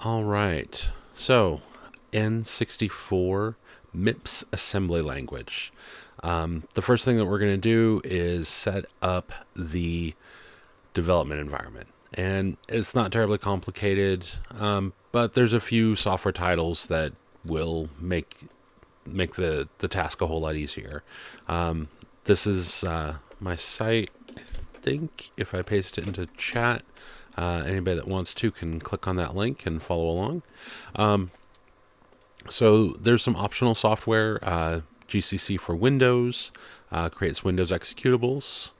All right. So, N64 MIPS assembly language. The first thing that we're going to do is set up the development environment. And it's not terribly complicated, but there's a few software titles that will make the task a whole lot easier. This is my site. I think if I paste it into chat, anybody that wants to can click on that link and follow along. So there's some optional software. GCC for Windows creates Windows executables,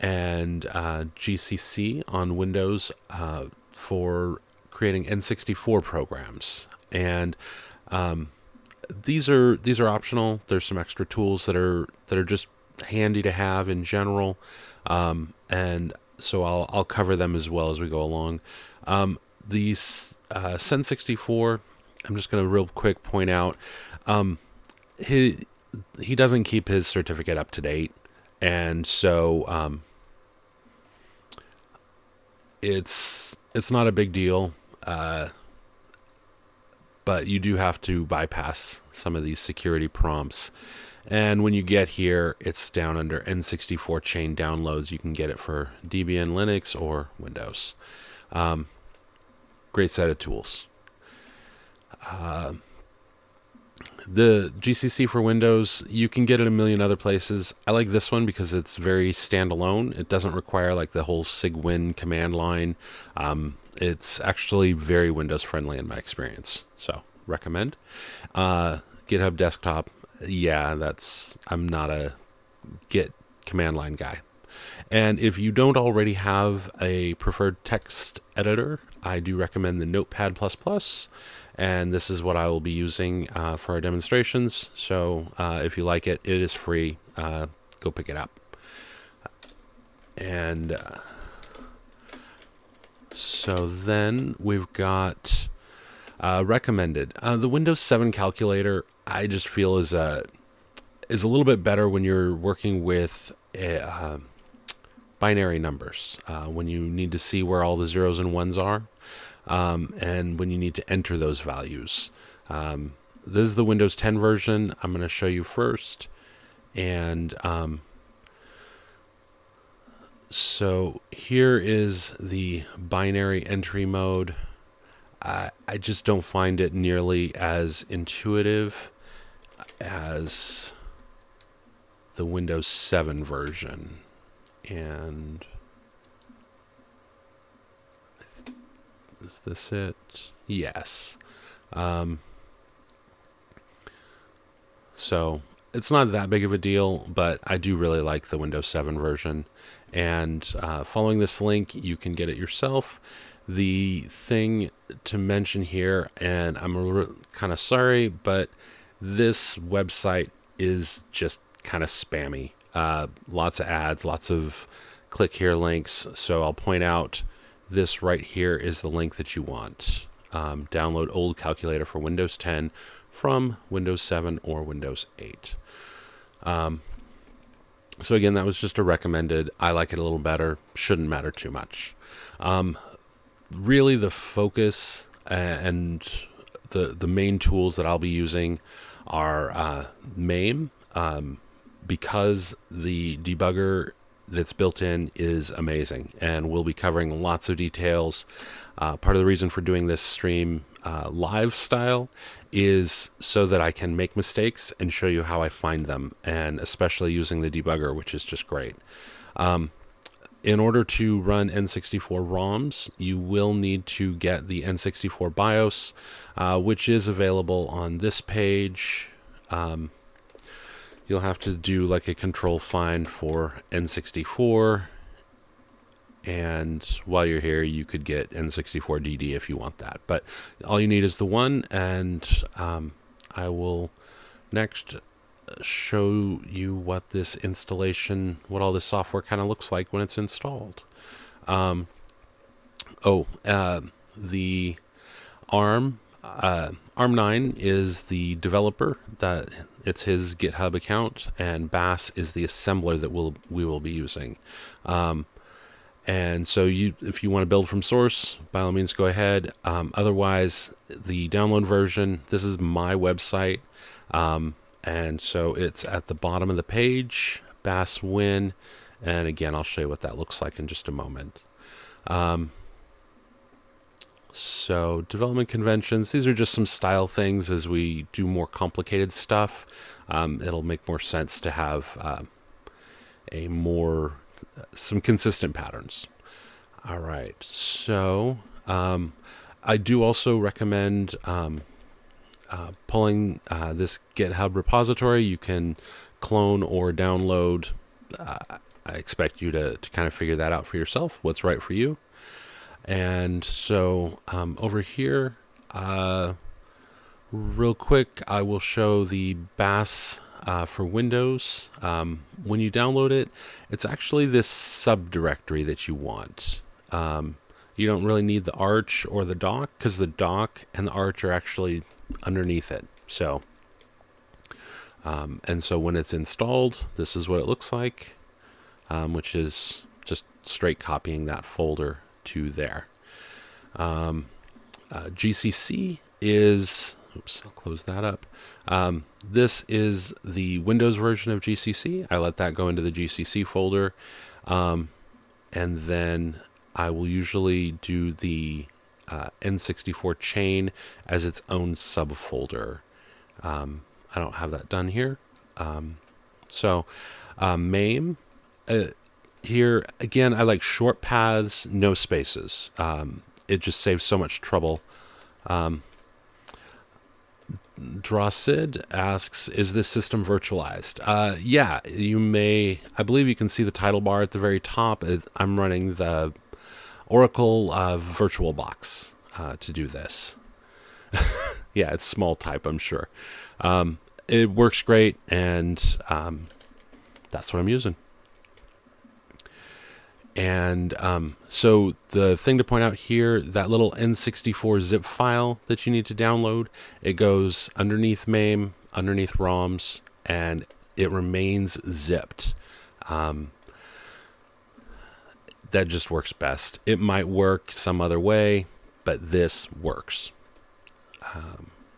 and GCC on Windows for creating N64 programs. And these are optional. There's some extra tools that are just handy to have in general, and so I'll cover them as well as we go along. These Sen64, I'm just going to real quick point out, he doesn't keep his certificate up to date, and so it's not a big deal. But you do have to bypass some of these security prompts. And when you get here, it's down under N64 chain downloads. You can get it for Debian, Linux, or Windows. Great set of tools. The GCC for Windows, you can get it a million other places. I like this one because it's very standalone. It doesn't require like the whole sigwin command line. It's actually very Windows friendly in my experience, so recommend. GitHub Desktop, yeah, I'm not a Git command line guy. And if you don't already have a preferred text editor, I do recommend the Notepad++, and this is what I will be using for our demonstrations. So if you like it, it is free. Go pick it up. And so then we've got recommended. The Windows 7 calculator, I just feel is a little bit better when you're working with binary numbers, when you need to see where all the zeros and ones are, and when you need to enter those values. This is the Windows 10 version. I'm going to show you first. And so here is the binary entry mode. I just don't find it nearly as intuitive as the Windows 7 version. And is this it? Yes. So it's not that big of a deal, but I do really like the Windows 7 version. And following this link, you can get it yourself. The thing to mention here, and I'm kind of sorry, but this website is just kind of spammy. Lots of ads, lots of click here links. So I'll point out this right here is the link that you want. Download old calculator for Windows 10 from Windows 7 or Windows 8. So again, that was just a recommended. I like it a little better. Shouldn't matter too much. Really the focus and the main tools that I'll be using are MAME, because the debugger that's built in is amazing, and we'll be covering lots of details. Part of the reason for doing this stream live style is so that I can make mistakes and show you how I find them, and especially using the debugger, which is just great. In order to run N64 ROMs, you will need to get the N64 BIOS, which is available on this page. You'll have to do like a control find for N64, and while you're here, you could get N64 DD if you want that. But all you need is the one, and I will next show you what this installation, what all this software kind of looks like when it's installed. The ARM9 is the developer, that it's his GitHub account, and Bass is the assembler that we will be using. And so if you want to build from source, by all means, go ahead. Otherwise, the download version, this is my website. And so it's at the bottom of the page, Bass Win. And again, I'll show you what that looks like in just a moment. So development conventions, these are just some style things. As we do more complicated stuff, it'll make more sense to have some consistent patterns. All right, so I do also recommend pulling this GitHub repository. You can clone or download. I expect you to kind of figure that out for yourself, what's right for you. And so over here, real quick, I will show the Bass for Windows. When you download it, it's actually this subdirectory that you want. You don't really need the arch or the dock, because the dock and the arch are actually underneath it. So, and so when it's installed, this is what it looks like, which is just straight copying that folder to there. GCC is, oops, I'll close that up. This is the Windows version of GCC. I let that go into the GCC folder. And then I will usually do the N64 chain as its own subfolder. I don't have that done here. MAME, here again, I like short paths, no spaces. It just saves so much trouble. Drawsid asks, is this system virtualized? Yeah, you may. I believe you can see the title bar at the very top. I'm running the Oracle VirtualBox to do this. Yeah, it's small type, I'm sure. It works great, and that's what I'm using. And so the thing to point out here, that little N64 zip file that you need to download, it goes underneath MAME, underneath ROMs, and it remains zipped. That just works best. It might work some other way, but this works.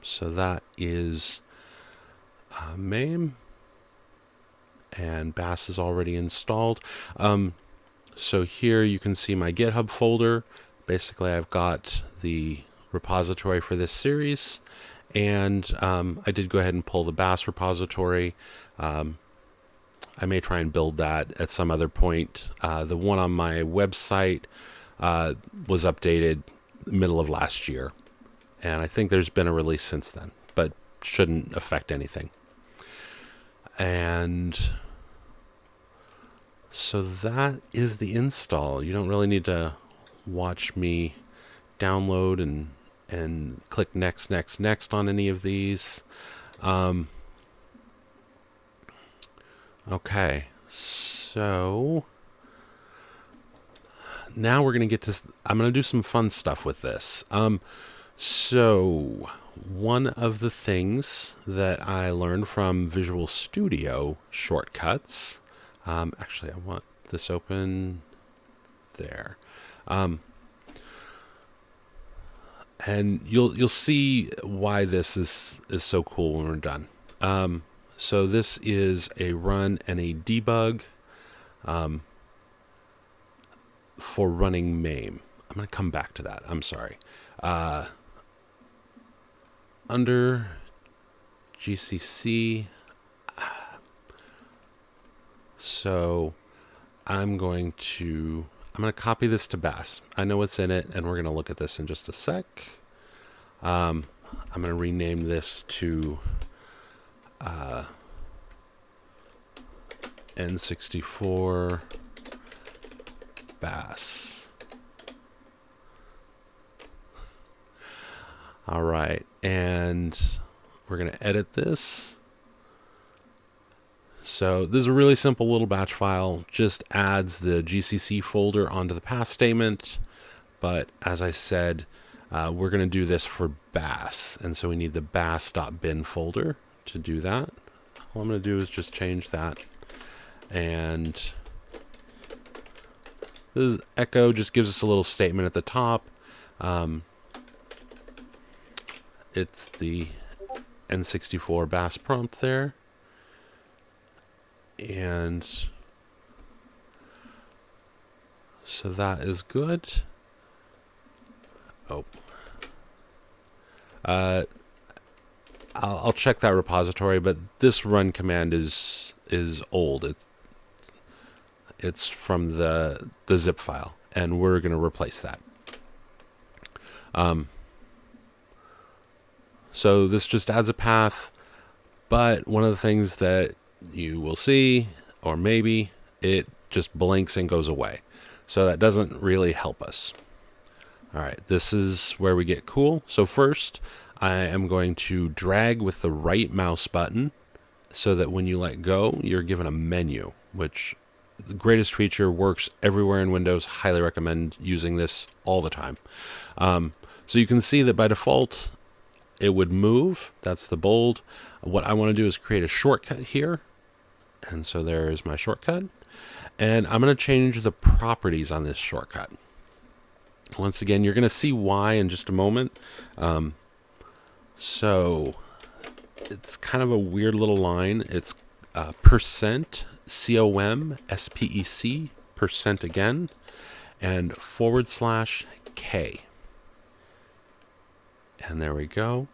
So that is MAME, and Bass is already installed. So here you can see my GitHub folder. Basically, I've got the repository for this series, and I did go ahead and pull the Bass repository. I may try and build that at some other point. The one on my website was updated middle of last year, and I think there's been a release since then, but shouldn't affect anything. And so that is the install. You don't really need to watch me download and click next on any of these. Okay, so now we're going to get to, I'm going to do some fun stuff with this. So one of the things that I learned from Visual Studio shortcuts, actually, I want this open there. And you'll see why this is so cool when we're done. So this is a run and a debug for running MAME. I'm going to come back to that. I'm sorry. Under GCC, so I'm going to copy this to Bass. I know what's in it, and we're going to look at this in just a sec. I'm going to rename this to N64 Bass. All right, and we're going to edit this. So this is a really simple little batch file, just adds the GCC folder onto the path statement. But as I said, we're going to do this for Bass. And so we need the bass.bin folder to do that. All I'm going to do is just change that. And The echo just gives us a little statement at the top. It's the N64 bass prompt there. And so that is good. Oh. I'll check that repository, but this run command is old. It's from the zip file, and we're going to replace that. So this just adds a path, but one of the things that you will see, or maybe, it just blinks and goes away. So that doesn't really help us. All right, this is where we get cool. So first, I am going to drag with the right mouse button so that when you let go, you're given a menu, which the greatest feature, works everywhere in Windows. Highly recommend using this all the time. So you can see that by default, it would move. That's the bold. What I want to do is create a shortcut here. And so there is my shortcut. And I'm going to change the properties on this shortcut. Once again, you're going to see why in just a moment. So it's kind of a weird little line. It's percent COM SPEC percent again and /K. And there we go.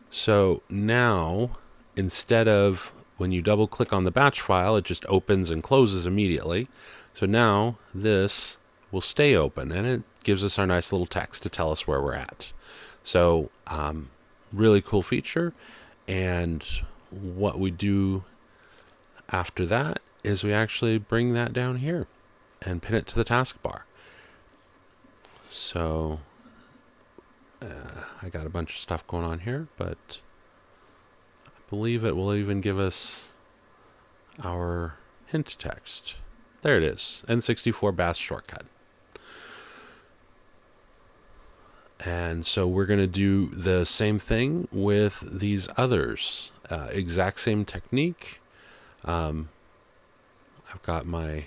So now, instead of when you double click on the batch file, it just opens and closes immediately. So now this will stay open, and it gives us our nice little text to tell us where we're at. So really cool feature. And what we do after that is we actually bring that down here and pin it to the taskbar. So I got a bunch of stuff going on here, but I believe it will even give us our hint text. There it is, N64 bass shortcut. And so we're going to do the same thing with these others. Exact same technique. I've got my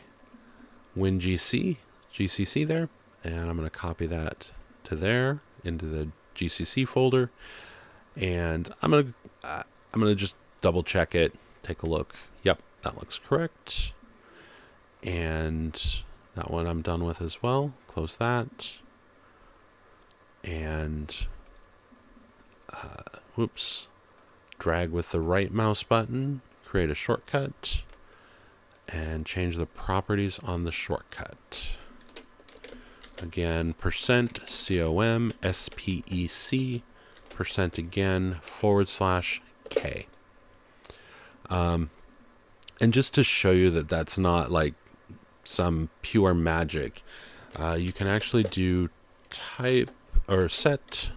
GCC there, and I'm going to copy that to there into the GCC folder, and I'm going to just double check it, take a look. Yep, that looks correct. And that one I'm done with as well. Close that. And whoops, drag with the right mouse button, create a shortcut, and change the properties on the shortcut. Again, percent COM SPEC percent again /K. And just to show you that that's not like some pure magic, you can actually do type or set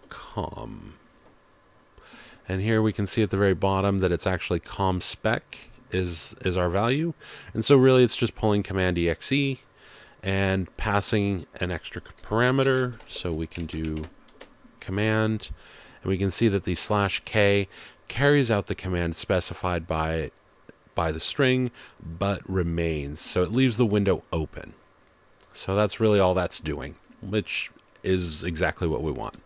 com. And here we can see at the very bottom that it's actually com spec is our value. And so really it's just pulling command exe and passing an extra parameter. So we can do command, and we can see that the /K carries out the command specified by the string, but remains. So it leaves the window open. So that's really all that's doing, which is exactly what we want.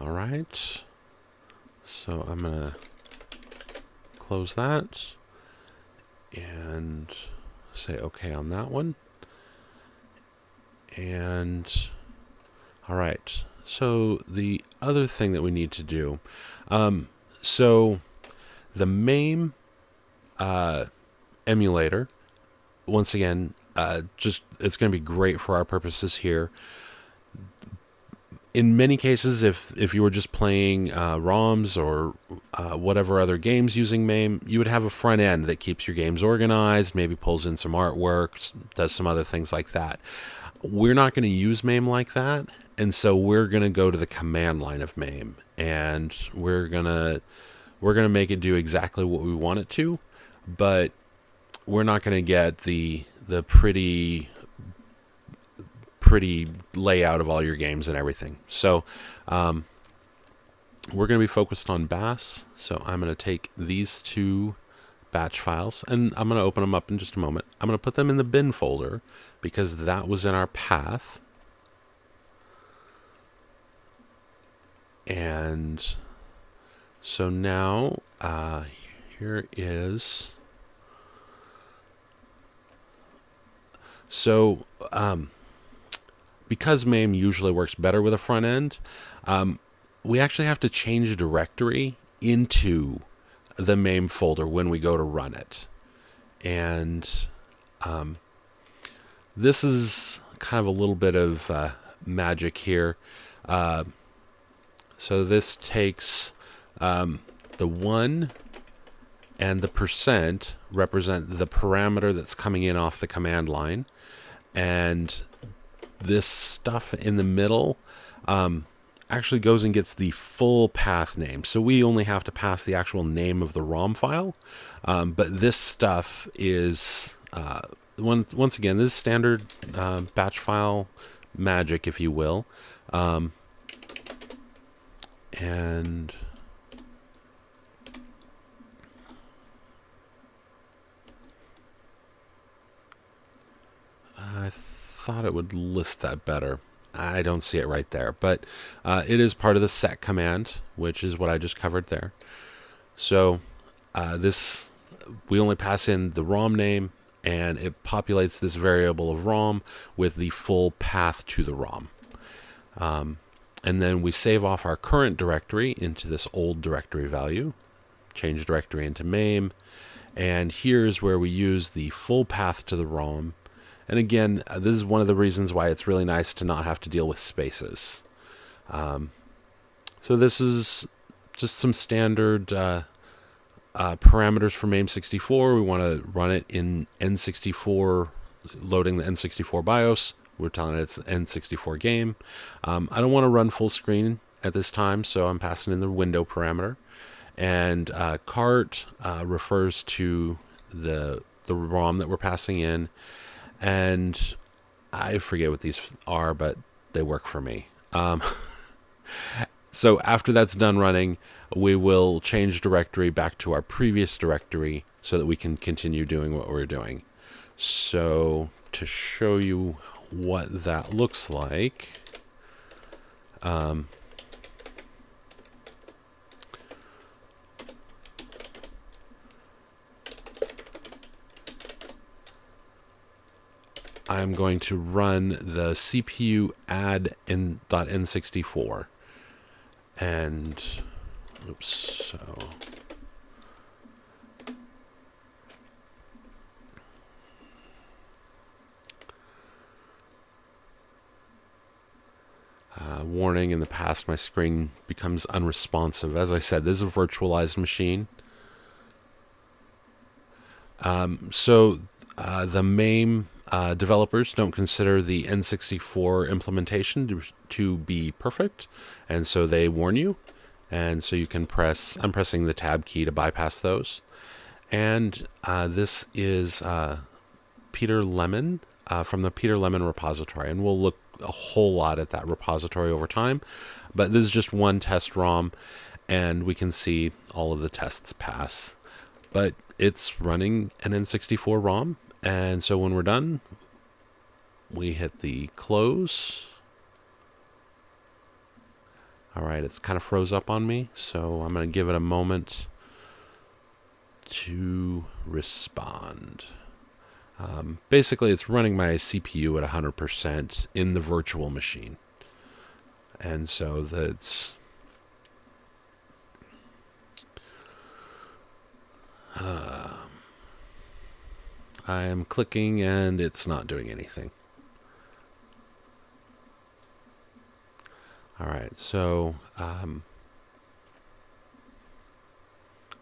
All right. So I'm going to close that and say OK on that one. And all right. So the other thing that we need to do, so the MAME emulator, once again, just it's going to be great for our purposes here. In many cases, if you were just playing ROMs or whatever other games using MAME, you would have a front end that keeps your games organized, maybe pulls in some artwork, does some other things like that. We're not going to use MAME like that, and so we're going to go to the command line of MAME, and we're gonna make it do exactly what we want it to, but we're not going to get the pretty layout of all your games and everything. So we're going to be focused on BAS. So I'm going to take these two batch files, and I'm going to open them up in just a moment. I'm going to put them in the bin folder because that was in our path. And so now here is... So because MAME usually works better with a front end, we actually have to change a directory into the MAME folder when we go to run it. And this is kind of a little bit of magic here. So this takes the 1 and the percent represent the parameter that's coming in off the command line. And this stuff in the middle actually goes and gets the full path name. So we only have to pass the actual name of the ROM file. But this stuff is, once again, this is standard batch file magic, if you will. And I thought it would list that better. I don't see it right there, but it is part of the set command, which is what I just covered there. So this, we only pass in the ROM name, and it populates this variable of ROM with the full path to the ROM. And then we save off our current directory into this old directory value, change directory into MAME, and here's where we use the full path to the ROM. And again, this is one of the reasons why it's really nice to not have to deal with spaces. So this is just some standard parameters for MAME64. We want to run it in N64, loading the N64 BIOS. We're telling it it's an N64 game. I don't want to run full screen at this time, so I'm passing in the window parameter. And cart refers to the ROM that we're passing in. And I forget what these are, but they work for me. So after that's done running, we will change directory back to our previous directory so that we can continue doing what we're doing. So to show you what that looks like, I'm going to run the CPU add .n64, and oops, so warning, in the past my screen becomes unresponsive. As I said, this is a virtualized machine. So the MAME developers don't consider the N64 implementation to be perfect, and so they warn you. And so you can press, I'm pressing the tab key to bypass those. And this is Peter Lemon from the Peter Lemon repository, and we'll look a whole lot at that repository over time. But this is just one test ROM, and we can see all of the tests pass. But it's running an N64 ROM, and so when we're done, we hit the close. All right, it's kind of froze up on me, so I'm going to give it a moment to respond. Basically, it's running my CPU at 100% in the virtual machine. And so that's... I am clicking and it's not doing anything. All right, so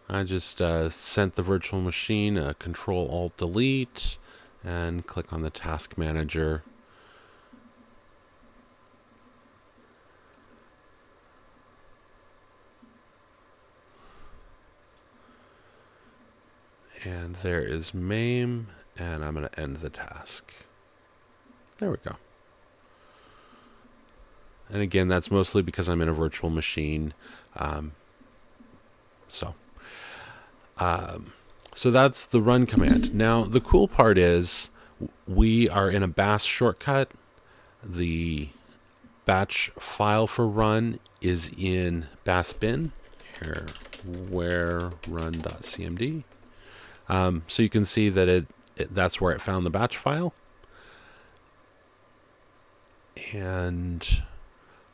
I just sent the virtual machine a Control-Alt-Delete and click on the task manager. And there is MAME, and I'm going to end the task. There we go. And again, that's mostly because I'm in a virtual machine. So that's the run command. Now, the cool part is we are in a bash shortcut. The batch file for run is in bash bin here, where run.cmd. So you can see that that's where it found the batch file. And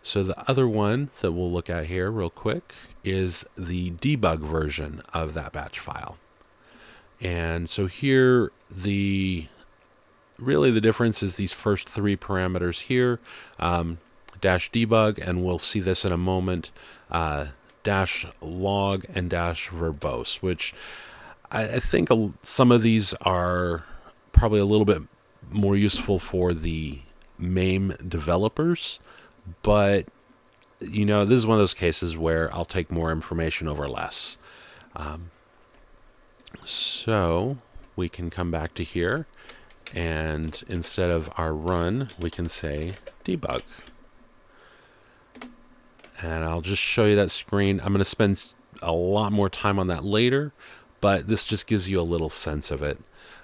so the other one that we'll look at here real quick is the debug version of that batch file. And so here, really the difference is these first three parameters here, dash debug, and we'll see this in a moment, dash log and dash verbose, which I think some of these are probably a little bit more useful for the MAME developers, but this is one of those cases where I'll take more information over less. So we can come back to here, and instead of our run, we can say debug. And I'll just show you that screen. I'm going to spend a lot more time on that later, but this just gives you a little sense of it,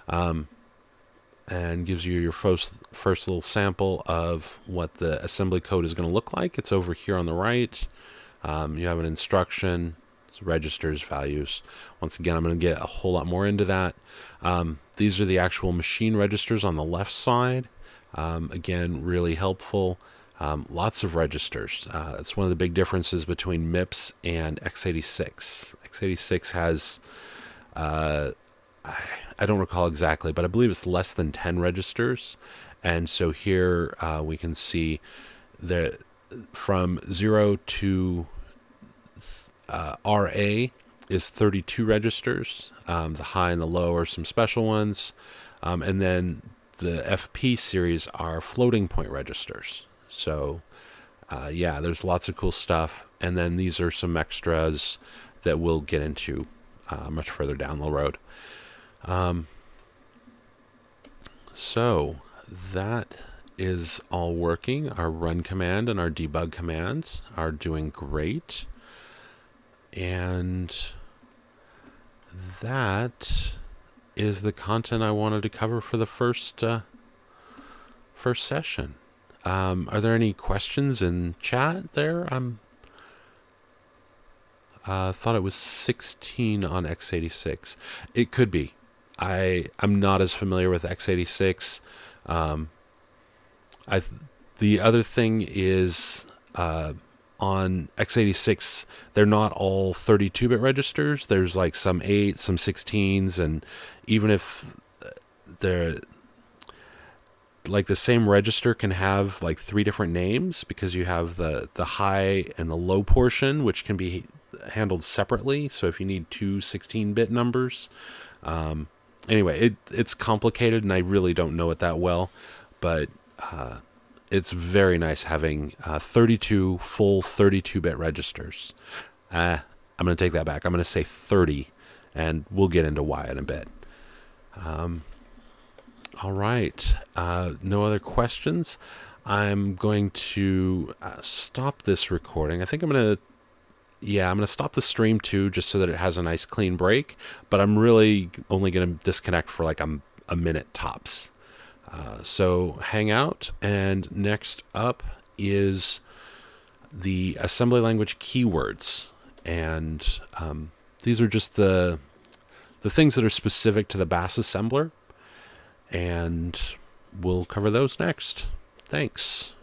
and gives you your first little sample of what the assembly code is going to look like. It's over here on the right. You have an instruction, it's registers, values. Once again, I'm going to get a whole lot more into that. These are the actual machine registers on the left side. Again, really helpful. Lots of registers. It's one of the big differences between MIPS and x86. x86 has, I don't recall exactly, but I believe it's less than 10 registers. And so here we can see that from 0 to RA is 32 registers. The high and the low are some special ones. And then the FP series are floating point registers. So yeah, there's lots of cool stuff. And then these are some extras that we'll get into much further down the road. So that is all working. Our run command and our debug commands are doing great. And that is the content I wanted to cover for the first session. Are there any questions in chat there? Thought it was 16 on x86. It could be. I'm not as familiar with x86. The other thing is on x86, they're not all 32-bit registers. There's like some 8, some 16s, and even if they're like the same register can have like 3 different names, because you have the high and the low portion, which can be handled separately. So if you need 2 16-bit numbers, anyway, it's complicated, and I really don't know it that well, but it's very nice having 32 full 32-bit registers. I'm going to take that back. I'm going to say 30, and we'll get into why in a bit. All right. No other questions. I'm going to stop this recording. I think I'm going to stop the stream too, just so that it has a nice clean break. But I'm really only going to disconnect for like a minute tops. So hang out, and next up is the assembly language keywords. And these are just the things that are specific to the BAS assembler. And we'll cover those next. Thanks.